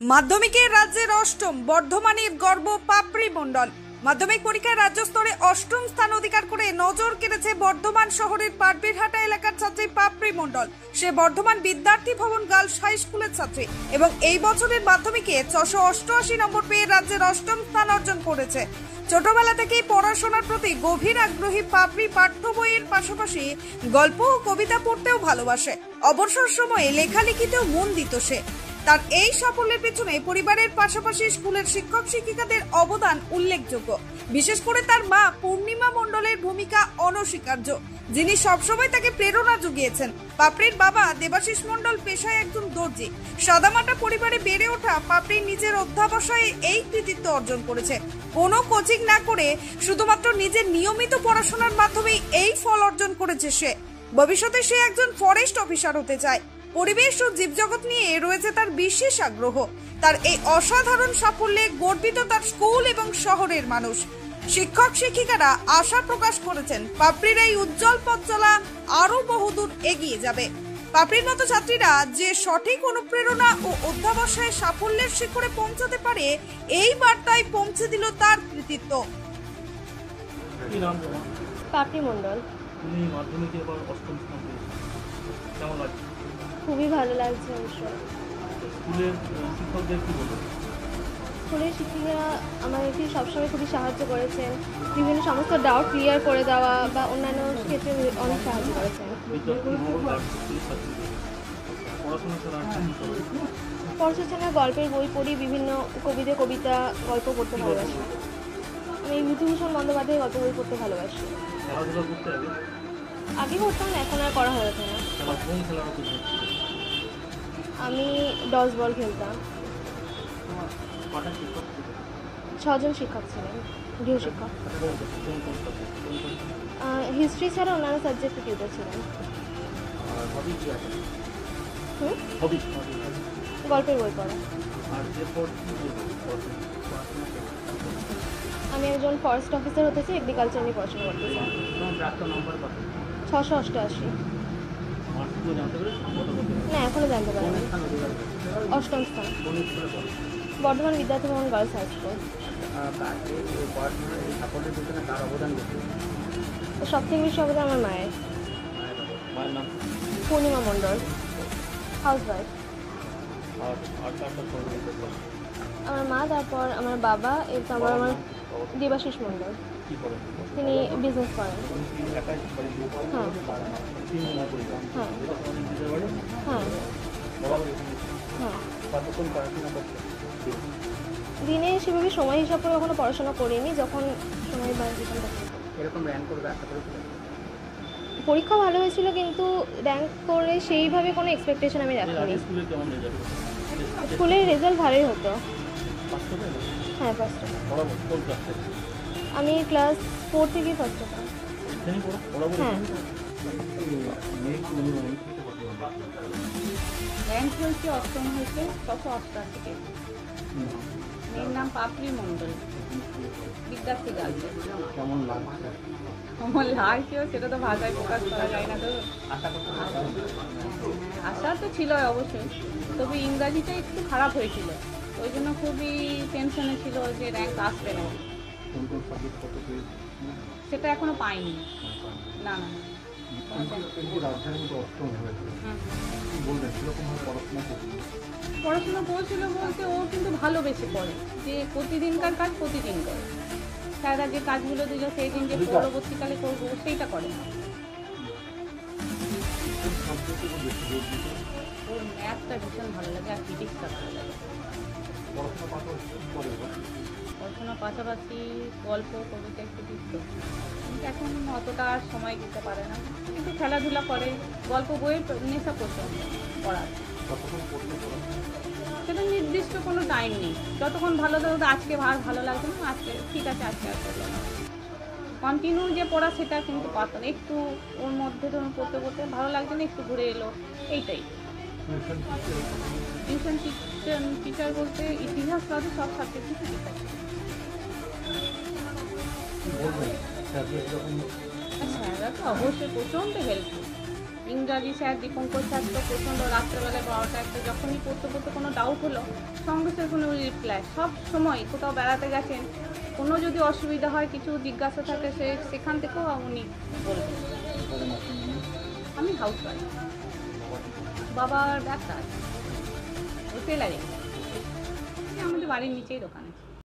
মাধ্যমিকের রাজ্যের অষ্টম বর্ধমানের গর্ব পাপড়ি মণ্ডল। মাধ্যমিক পরীক্ষায় রাজ্য স্তরে অষ্টম স্থান অধিকার করে নজর কেড়েছে বর্ধমান শহরের পাটবিরহাটা এলাকার ছাত্রী পাপড়ি মণ্ডল। সে বর্ধমান বিদ্যার্থী ভবন গার্লস হাই স্কুলের ছাত্রী এবং এই বছরের মাধ্যমিকে 688 নম্বর পেয়ে রাজ্যের অষ্টম স্থান অর্জন করেছে। ছোটবেলা থেকেই পড়াশোনার প্রতি গভীর আগ্রহী পাপড়ি পাঠ্য বইয়ের পাশাপাশি গল্প ও কবিতা পড়তেও ভালোবাসে। অবসর সময়ে লেখালেখিতেও মন দিত সে। তার এই সাফল্যের পেছনে পরিবারের পাশাপাশি স্কুলের শিক্ষক শিক্ষিকাদের অবদান উল্লেখযোগ্য। বিশেষ করে তার মা পূর্ণিমা মণ্ডলের ভূমিকা অনস্বীকার্য, যিনি সবসময় তাকে প্রেরণা জুগিয়েছেন। পাপড়ির বাবা দেবাশিস মণ্ডল পেশায় একজন দর্জি। সাদামাটা পরিবারে বেড়ে ওঠা পাপড়ি নিজের অধ্যাবসায়ে এই কৃতিত্ব অর্জন করেছে। কোনো কোচিং না করে শুধুমাত্র নিজের নিয়মিত পড়াশোনার মাধ্যমে এই ফল অর্জন করেছে সে। ভবিষ্যতে সে একজন ফরেস্ট অফিসার হতে চায়। পরিবেশ ও জীবজগৎ নিয়ে রয়েছে তার বিশেষ আগ্রহ। তার এই অসাধারণ সাফল্যে গর্বিত তার স্কুল এবং শহরের মানুষ। শিক্ষক শিক্ষিকারা আশা প্রকাশ করেছেন পাপড়ির এই উজ্জ্বল পথ চলা আরো বহুদূর এগিয়ে যাবে। পাপড়ির মতো ছাত্রীরা যে সঠিক অনুপ্রেরণা ও অধ্যাবসায়ে সাফল্যের শিখরে পৌঁছাতে পারে, এই বার্তায় পৌঁছে দিল তার কৃতিত্ব। পাপড়ি মণ্ডল। তুমি মাধ্যমিকে এবার অষ্টম স্থান পেয়েছো, কেমন লাগছে? খুবই ভালো লাগছে অবশ্যই। স্কুলের শিক্ষকদের কী বলবো? স্কুলের শিক্ষিকারা আমাদেরকে সবসময় খুবই সাহায্য করেছেন, বিভিন্ন সমস্ত ডাউট ক্লিয়ার করে দেওয়া বা অন্যান্য ক্ষেত্রে অনেক সাহায্য করেছেন। পড়াশোনা ছাড়া গল্পের বই পড়ি, বিভিন্ন কবিতা গল্প পড়তে ভালোবাসি। আমি বিভূতিভূষণ বন্দ্যোপাধ্যায়ের গল্প বই পড়তে ভালোবাসি। আগে করতাম, এখন আর করা হয়ে ওঠে না। আমি ডজ বল খেলতাম। 6 জন শিক্ষক ছিলেন, গৃহশিক্ষক। হিস্ট্রি ছাড়া অন্যান্য সাবজেক্টে টিউটর ছিলেন। গল্পের বই পড়া। আমি একজন ফরেস্ট অফিসার হতে চাই, এগ্রিকালচার নিয়ে পড়াশোনা করতে চাই। 688। না, এখনো জানতে পারিনি। অষ্টম স্থান, বর্ধমান বিদ্যার্থী ভবন গার্লস হাই স্কুল। সব থেকে বেশি অবদান আমার মায়ের। পূর্ণিমা মণ্ডল, হাউস ওয়াইফ। আমার মা, তারপর আমার বাবা, এরপর আমার দেবাশিস মণ্ডল, তিনি বিজনেস করেন। হ্যাঁ হ্যাঁ হ্যাঁ। দিনে সেভাবে সময় হিসাব করে কখনো পড়াশোনা করিনি, যখন সময় পরীক্ষা ভালো হয়েছিল, কিন্তু র্যাঙ্ক করে সেইভাবে কোনো এক্সপেকটেশন আমি রাখিনি। স্কুলের রেজাল্ট ভালোই হতো। হ্যাঁ, ফার্স্ট। আমি ক্লাস 4 থেকেই ফার্স্ট হতাম। হ্যাঁ। র্যাঙ্ক হয়েছে, অষ্টম হয়েছে, 688। মেয়ের নাম পাপড়ি মণ্ডল, বিদ্যার্থী গার্লস। কেমন লাগছে? আমার লাগছেও সেটা তো ভাষায় প্রকাশ করা যায় না। তো আশা তো ছিল অবশ্যই, তবে ইংরাজিটা একটু খারাপ হয়েছিল, ওই জন্য খুবই টেনশনে ছিল যে র্যাঙ্ক আসবে না। সেটা এখনো পাইনি। না না, পড়াশোনা করছিল বলতে ও কিন্তু ভালোবেসে পড়ে, যে প্রতিদিনকার কাজ প্রতিদিন করে। স্যাররা যে কাজগুলো দিল সেই দিন যে পরবর্তীকালে করবো সেইটা করে না। ওর ম্যাথটা ভীষণ ভালো লাগে আর ফিজিক্সটা ভালো লাগে। পড়াশোনার পাশাপাশি গল্প কবিতা একটু দিত, কিন্তু এখন অতটা আর সময় দিতে পারে না। কিন্তু খেলাধুলা করে, গল্প বইয়ের নেশা পছন্দ পড়ার। সেটা নির্দিষ্ট কোনো টাইম নেই, যতক্ষণ ভালো লাগবে। আজকে ভালো লাগছে না, আজকে ঠিক আছে, আজকে আর করলো না। কন্টিনিউ যে পড়া সেটা কিন্তু পারত না। একটু ওর মধ্যে ধরুন পড়তে পড়তে ভালো লাগছে না, একটু ঘুরে এলো, এইটাই। টিউশন টিচার বলতে ইতিহাস বাদে সব সাবজেক্টই টিচার। স্যাররা তো অবশ্যই প্রচণ্ড হেল্পফুল, ইংরাজি স্যার দীপঙ্কর স্যার তো প্রচণ্ড রাত্রেবেলায় 12টা একটা যখনই পড়তে কোনো ডাউট হলো সঙ্গে সঙ্গে কোনো রিপ্লাই, সব সময় কোথাও বেড়াতে গেছেন কোনো যদি অসুবিধা হয় কিছু জিজ্ঞাসা থাকে সেখান থেকেও উনি বলবেন। আমি হাউস ওয়াইফ, বাবার ব্যবসা আছে, টেলারিং, আমাদের বাড়ির নিচেই দোকান আছে।